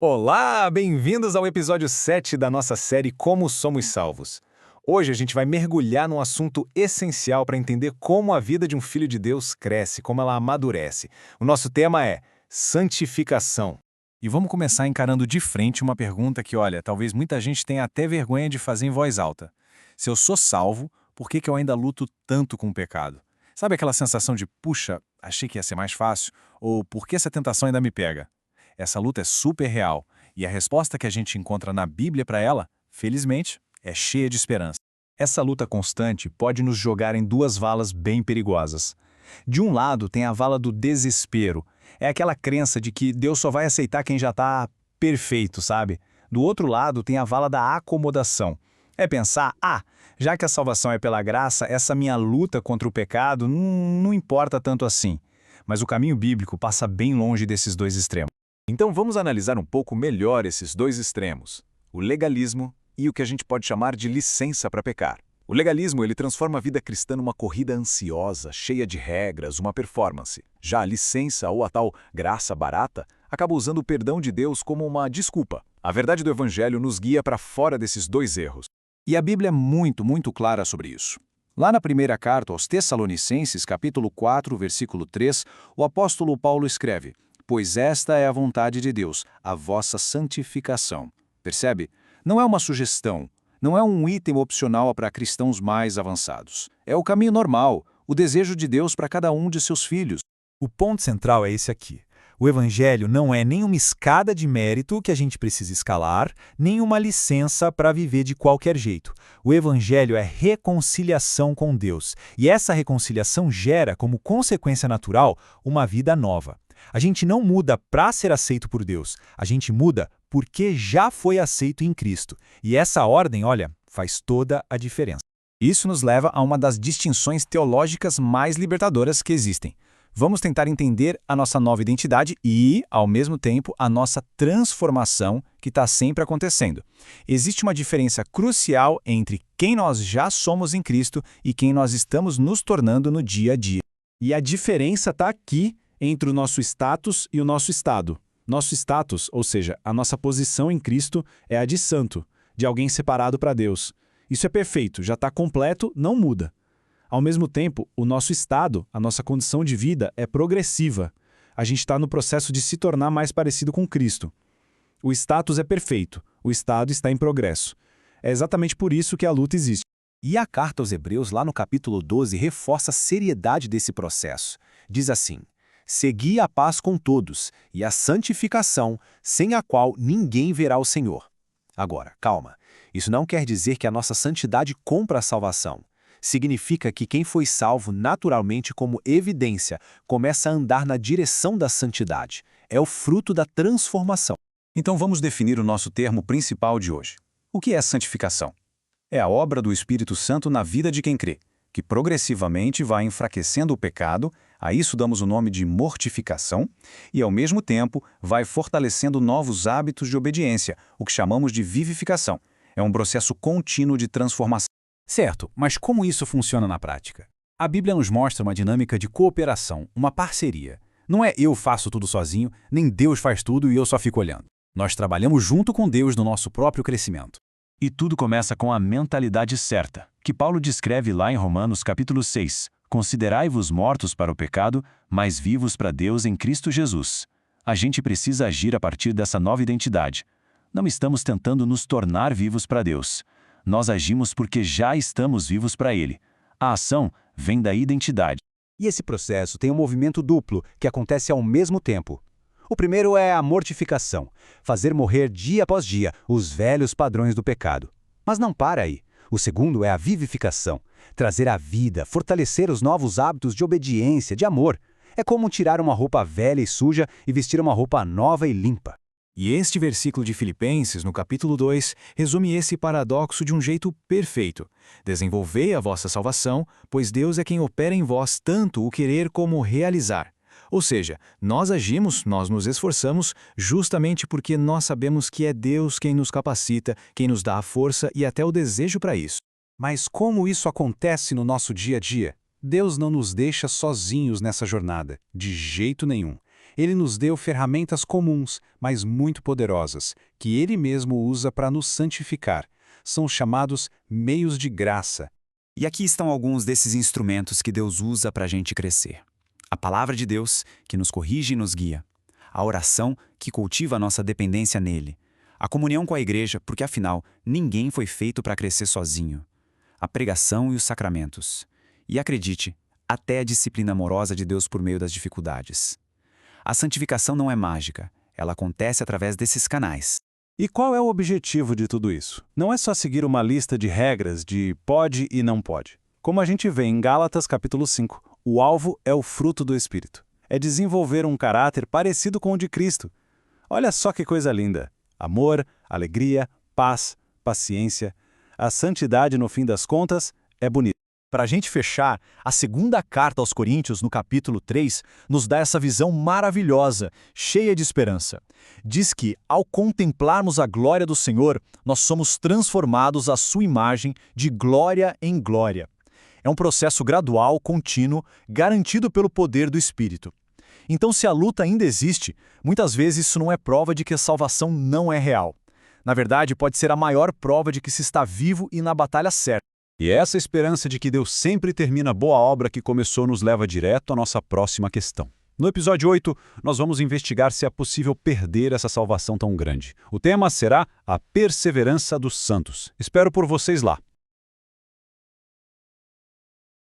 Olá, bem-vindos ao episódio 7 da nossa série Como Somos Salvos. Hoje a gente vai mergulhar num assunto essencial para entender como a vida de um filho de Deus cresce, como ela amadurece. O nosso tema é santificação. E vamos começar encarando de frente uma pergunta que, olha, talvez muita gente tenha até vergonha de fazer em voz alta. Se eu sou salvo, por que eu ainda luto tanto com o pecado? Sabe aquela sensação de, puxa, achei que ia ser mais fácil? Ou por que essa tentação ainda me pega? Essa luta é super real, e a resposta que a gente encontra na Bíblia para ela, felizmente, é cheia de esperança. Essa luta constante pode nos jogar em duas valas bem perigosas. De um lado tem a vala do desespero. É aquela crença de que Deus só vai aceitar quem já está perfeito, sabe? Do outro lado tem a vala da acomodação. É pensar, já que a salvação é pela graça, essa minha luta contra o pecado não importa tanto assim. Mas o caminho bíblico passa bem longe desses dois extremos. Então vamos analisar um pouco melhor esses dois extremos, o legalismo e o que a gente pode chamar de licença para pecar. O legalismo ele transforma a vida cristã numa corrida ansiosa, cheia de regras, uma performance. Já a licença ou a tal graça barata acaba usando o perdão de Deus como uma desculpa. A verdade do Evangelho nos guia para fora desses dois erros. E a Bíblia é muito clara sobre isso. Lá na primeira carta aos Tessalonicenses, capítulo 4, versículo 3, o apóstolo Paulo escreve: pois esta é a vontade de Deus, a vossa santificação. Percebe? Não é uma sugestão, não é um item opcional para cristãos mais avançados. É o caminho normal, o desejo de Deus para cada um de seus filhos. O ponto central é esse aqui. O Evangelho não é nem uma escada de mérito que a gente precisa escalar, nem uma licença para viver de qualquer jeito. O Evangelho é reconciliação com Deus, e essa reconciliação gera, como consequência natural, uma vida nova. A gente não muda para ser aceito por Deus, a gente muda porque já foi aceito em Cristo. E essa ordem, olha, faz toda a diferença. Isso nos leva a uma das distinções teológicas mais libertadoras que existem. Vamos tentar entender a nossa nova identidade e, ao mesmo tempo, a nossa transformação que está sempre acontecendo. Existe uma diferença crucial entre quem nós já somos em Cristo e quem nós estamos nos tornando no dia a dia. E a diferença está aqui entre o nosso status e o nosso estado. Nosso status, ou seja, a nossa posição em Cristo, é a de santo, de alguém separado para Deus. Isso é perfeito, já está completo, não muda. Ao mesmo tempo, o nosso estado, a nossa condição de vida é progressiva. A gente está no processo de se tornar mais parecido com Cristo. O status é perfeito, o estado está em progresso. É exatamente por isso que a luta existe. E a carta aos Hebreus, lá no capítulo 12, reforça a seriedade desse processo. Diz assim: segui a paz com todos e a santificação, sem a qual ninguém verá o Senhor. Agora, calma. Isso não quer dizer que a nossa santidade compra a salvação. Significa que quem foi salvo naturalmente como evidência começa a andar na direção da santidade. É o fruto da transformação. Então vamos definir o nosso termo principal de hoje. O que é santificação? É a obra do Espírito Santo na vida de quem crê, que progressivamente vai enfraquecendo o pecado, a isso damos o nome de mortificação, e ao mesmo tempo vai fortalecendo novos hábitos de obediência, o que chamamos de vivificação. É um processo contínuo de transformação. Certo, mas como isso funciona na prática? A Bíblia nos mostra uma dinâmica de cooperação, uma parceria. Não é eu faço tudo sozinho, nem Deus faz tudo e eu só fico olhando. Nós trabalhamos junto com Deus no nosso próprio crescimento. E tudo começa com a mentalidade certa, que Paulo descreve lá em Romanos capítulo 6. Considerai-vos mortos para o pecado, mas vivos para Deus em Cristo Jesus. A gente precisa agir a partir dessa nova identidade. Não estamos tentando nos tornar vivos para Deus. Nós agimos porque já estamos vivos para Ele. A ação vem da identidade. E esse processo tem um movimento duplo, que acontece ao mesmo tempo. O primeiro é a mortificação, fazer morrer dia após dia os velhos padrões do pecado. Mas não para aí. O segundo é a vivificação, trazer a vida, fortalecer os novos hábitos de obediência, de amor. É como tirar uma roupa velha e suja e vestir uma roupa nova e limpa. E este versículo de Filipenses, no capítulo 2, resume esse paradoxo de um jeito perfeito. Desenvolvei a vossa salvação, pois Deus é quem opera em vós tanto o querer como o realizar. Ou seja, nós agimos, nós nos esforçamos, justamente porque nós sabemos que é Deus quem nos capacita, quem nos dá a força e até o desejo para isso. Mas como isso acontece no nosso dia a dia? Deus não nos deixa sozinhos nessa jornada, de jeito nenhum. Ele nos deu ferramentas comuns, mas muito poderosas, que Ele mesmo usa para nos santificar. São os chamados meios de graça. E aqui estão alguns desses instrumentos que Deus usa para a gente crescer. A palavra de Deus, que nos corrige e nos guia. A oração, que cultiva a nossa dependência nele. A comunhão com a igreja, porque afinal, ninguém foi feito para crescer sozinho. A pregação e os sacramentos. E acredite, até a disciplina amorosa de Deus por meio das dificuldades. A santificação não é mágica, ela acontece através desses canais. E qual é o objetivo de tudo isso? Não é só seguir uma lista de regras de pode e não pode. Como a gente vê em Gálatas capítulo 5, o alvo é o fruto do Espírito. É desenvolver um caráter parecido com o de Cristo. Olha só que coisa linda! Amor, alegria, paz, paciência. A santidade, no fim das contas, é bonita. Para a gente fechar, a segunda carta aos Coríntios, no capítulo 3, nos dá essa visão maravilhosa, cheia de esperança. Diz que, ao contemplarmos a glória do Senhor, nós somos transformados à sua imagem de glória em glória. É um processo gradual, contínuo, garantido pelo poder do Espírito. Então, se a luta ainda existe, muitas vezes isso não é prova de que a salvação não é real. Na verdade, pode ser a maior prova de que se está vivo e na batalha certa. E essa esperança de que Deus sempre termina a boa obra que começou nos leva direto à nossa próxima questão. No episódio 8, nós vamos investigar se é possível perder essa salvação tão grande. O tema será a perseverança dos santos. Espero por vocês lá.